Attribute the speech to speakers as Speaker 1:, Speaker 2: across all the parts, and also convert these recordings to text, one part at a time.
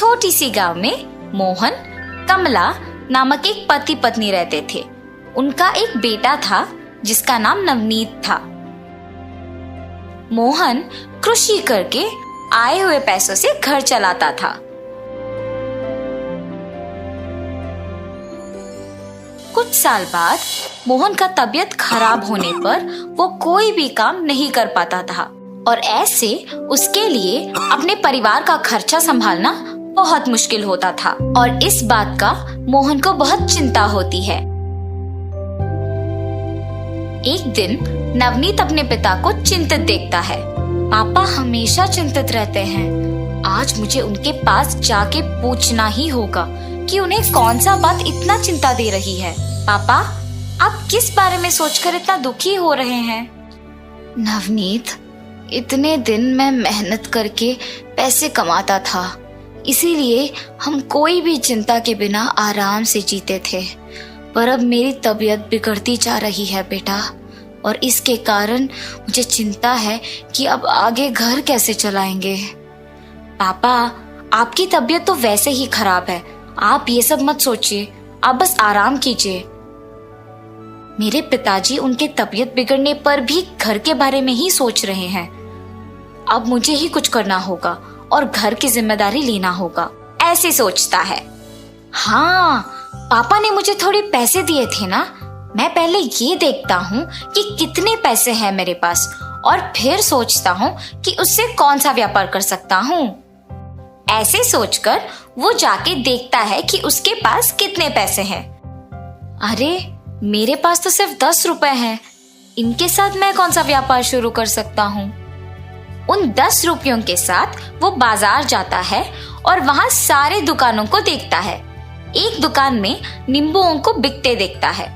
Speaker 1: छोटी सी गांव में मोहन, कमला नामक एक पति पत्नी रहते थे। उनका एक बेटा था जिसका नाम नवनीत था। मोहन कृषि करके आए हुए पैसों से घर चलाता था। कुछ साल बाद मोहन का तबीयत खराब होने पर वो कोई भी काम नहीं कर पाता था और ऐसे उसके लिए अपने परिवार का खर्चा संभालना बहुत मुश्किल होता था और इस बात का मोहन को बहुत चिंता होती है। एक दिन नवनीत अपने पिता को चिंतित देखता है। पापा हमेशा चिंतित रहते हैं। आज मुझे उनके पास जाके पूछना ही होगा कि उन्हें कौन सा बात इतना चिंता दे रही है। पापा, आप किस बारे में सोचकर इतना दुखी हो रहे हैं?
Speaker 2: नवनीत, इतने दिन मैं मेहनत करके पैसे कमाता था, इसीलिए हम कोई भी चिंता के बिना आराम से जीते थे। पर अब मेरी तबीयत बिगड़ती जा रही है बेटा, और इसके कारण मुझे चिंता है कि अब आगे घर कैसे चलाएंगे।
Speaker 1: पापा, आपकी तबीयत तो वैसे ही खराब है, आप ये सब मत सोचिए, आप बस आराम कीजिए। मेरे पिताजी उनके तबीयत बिगड़ने पर भी घर के बारे में ही सोच रहे हैं। अब मुझे ही कुछ करना होगा और घर की जिम्मेदारी लेना होगा, ऐसे सोचता है। हाँ, पापा ने मुझे थोड़े पैसे दिए थे ना, मैं पहले ये देखता हूँ कि कितने पैसे हैं मेरे पास और फिर सोचता हूँ कि उससे कौन सा व्यापार कर सकता हूँ। ऐसे सोचकर वो जाके देखता है कि उसके पास कितने पैसे हैं। अरे, मेरे पास तो सिर्फ 10 रुपए हैं, इनके साथ मैं कौन सा व्यापार शुरू कर सकता हूँ। उन 10 रुपयों के साथ वो बाजार जाता है और वहां सारे दुकानों को देखता है। एक दुकान में नींबुओं को बिकते देखता है।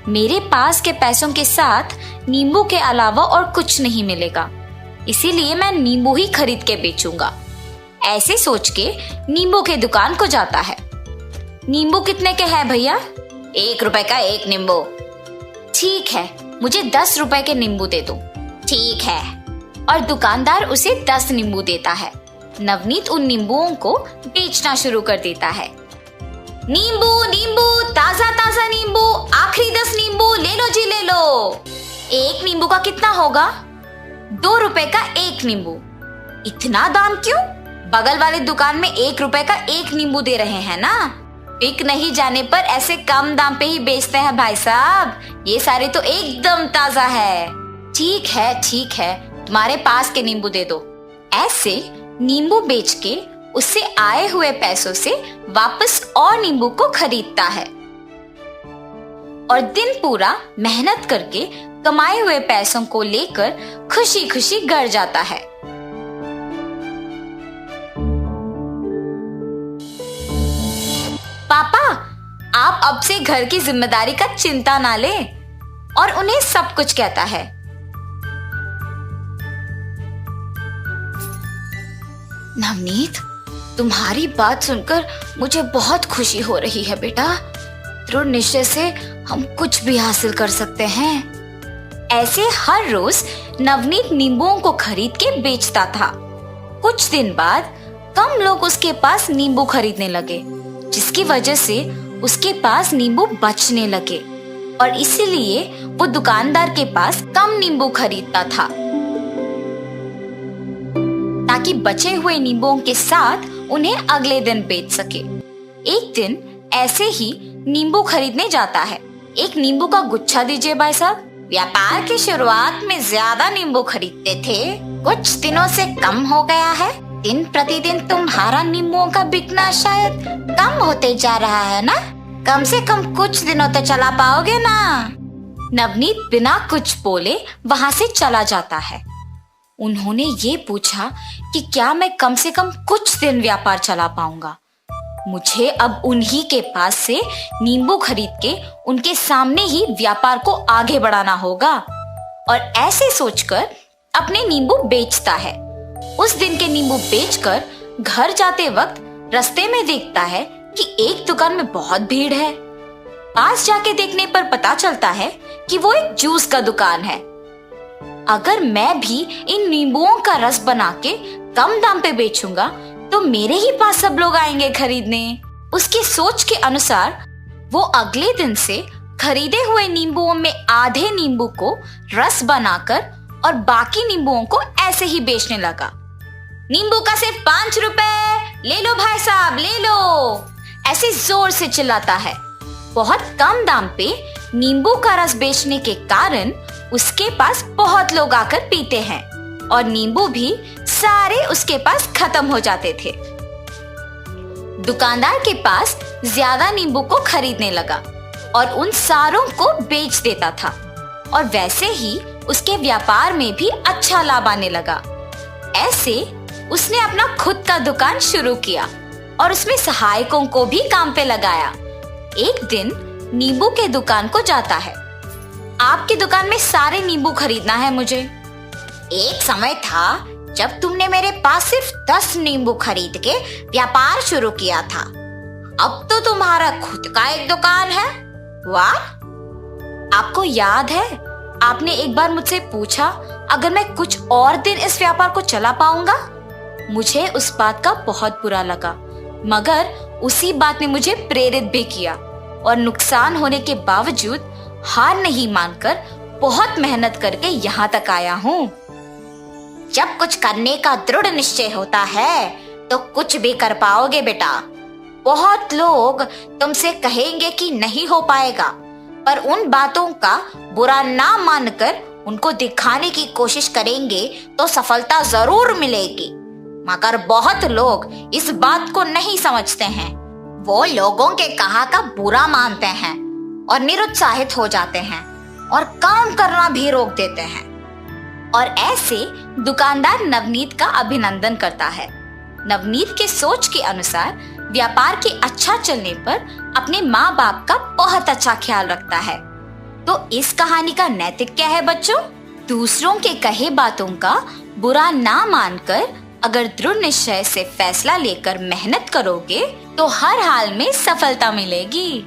Speaker 1: मेरे पास के पैसों के साथ नींबू के अलावा और कुछ नहीं मिलेगा, इसीलिए मैं नींबू ही खरीद के बेचूंगा। ऐसे सोच के नींबू के दुकान को जाता है। नींबू कितने के हैं भैया? 1 रुपए का एक नींबू। ठीक है, मुझे 10 रुपए के नींबू दे दो। ठीक है। और दुकानदार उसे 10 नींबू देता है। नवनीत उन नींबुओं को बेचना शुरू कर देता है। नींबू नींबू, ताजा ताजा नींबू, आखिरी 10 नींबू ले लो जी, ले लो। एक नींबू का कितना होगा? 2 रुपए का एक नींबू। इतना दाम क्यों? बगल वाले दुकान में 1 रुपए का एक नींबू दे रहे हैं ना। बिक नहीं जाने पर ऐसे कम दाम पे ही बेचते हैं भाई साहब, ये सारे तो एकदम ताजा है। ठीक है, तुम्हारे पास के नींबू दे दो। ऐसे नींबू बेच के उससे आए हुए पैसों से वापस और नींबू को खरीदता है और दिन पूरा मेहनत करके कमाए हुए पैसों को लेकर खुशी खुशी घर जाता है। पापा, आप अब से घर की जिम्मेदारी का चिंता ना लें, और उन्हें सब कुछ कहता है।
Speaker 2: नवनीत, तुम्हारी बात सुनकर मुझे बहुत खुशी हो रही है बेटा। दृढ़ निश्चय से हम कुछ भी हासिल कर सकते हैं।
Speaker 1: ऐसे हर रोज नवनीत नींबुओं को खरीद के बेचता था। कुछ दिन बाद कम लोग उसके पास नींबू खरीदने लगे, जिसकी वजह से उसके पास नींबू बचने लगे और इसीलिए वो दुकानदार के पास कम नींबू खरीदता था ताकि बचे हुए नींबुओं के साथ उन्हें अगले दिन बेच सके। एक दिन ऐसे ही नींबू खरीदने जाता है। एक नींबू का गुच्छा दीजिए भाई साहब। व्यापार की शुरुआत में ज्यादा नींबू खरीदते थे, कुछ दिनों से कम हो गया है। दिन प्रतिदिन तुम्हारा नींबुओं का बिकना शायद कम होते जा रहा है ना। कम से कम कुछ दिनों तक चला पाओगे ना। नवनीत बिना कुछ बोले वहां से चला जाता है। उन्होंने ये पूछा कि क्या मैं कम से कम कुछ दिन व्यापार चला पाऊंगा। मुझे अब उन्हीं के पास से नींबू खरीद के उनके सामने ही व्यापार को आगे बढ़ाना होगा। और ऐसे सोचकर अपने नींबू बेचता है। उस दिन के नींबू बेचकर घर जाते वक्त रास्ते में देखता है कि एक दुकान में बहुत भीड़ है। पास जाके देखने पर पता चलता है कि वो एक जूस का दुकान है। अगर मैं भी इन नींबुओं का रस बना के कम दाम पे बेचूंगा तो मेरे ही पास सब लोग आएंगे खरीदने। उसकी सोच के अनुसार वो अगले दिन से खरीदे हुए नींबुओं में आधे नींबू को रस बनाकर और बाकी नींबुओं को ऐसे ही बेचने लगा। नींबू का सिर्फ 5 रुपए, ले लो भाई साहब, ले लो, ऐसे जोर से चिल्लाता है। बहुत कम दाम पे नींबू का रस बेचने के कारण उसके पास बहुत लोग आकर पीते हैं और नींबू भी सारे उसके पास खत्म हो जाते थे। दुकानदार के पास ज्यादा नींबू को खरीदने लगा और उन सारों को बेच देता था और वैसे ही उसके व्यापार में भी अच्छा लाभ आने लगा। ऐसे उसने अपना खुद का दुकान शुरू किया और उसमें सहायकों को भी काम पे लगाया। एक दिन नींबू के दुकान को जाता है। आपकी दुकान में सारे नींबू खरीदना है मुझे। एक समय था जब तुमने मेरे पास सिर्फ 10 नींबू खरीद के व्यापार शुरू किया था। अब तो तुम्हारा खुद का एक दुकान है। वाह! आपको याद है आपने एक बार मुझसे पूछा अगर मैं कुछ और दिन इस व्यापार को चला पाऊंगा? मुझे उस बात का बहुत बुरा लगा, मगर उसी बात ने मुझे प्रेरित भी किया और नुकसान होने के बावजूद हार नहीं मानकर बहुत मेहनत करके यहाँ तक आया हूँ। जब कुछ करने का दृढ़ निश्चय होता है तो कुछ भी कर पाओगे बेटा। बहुत लोग तुमसे कहेंगे कि नहीं हो पाएगा, पर उन बातों का बुरा ना मानकर उनको दिखाने की कोशिश करेंगे तो सफलता जरूर मिलेगी। मगर बहुत लोग इस बात को नहीं समझते हैं। वो लोगों के कहा का बुरा मानते हैं और निरुत्साहित हो जाते हैं और काम करना भी रोक देते हैं। और ऐसे दुकानदार नवनीत का अभिनंदन करता है। नवनीत के सोच के अनुसार व्यापार के अच्छा चलने पर अपने माँ बाप का बहुत अच्छा ख्याल रखता है। तो इस कहानी का नैतिक क्या है बच्चों? दूसरों के कहे बातों का बुरा ना मानकर अगर दृढ़ निश्चय से फैसला लेकर मेहनत करोगे तो हर हाल में सफलता मिलेगी।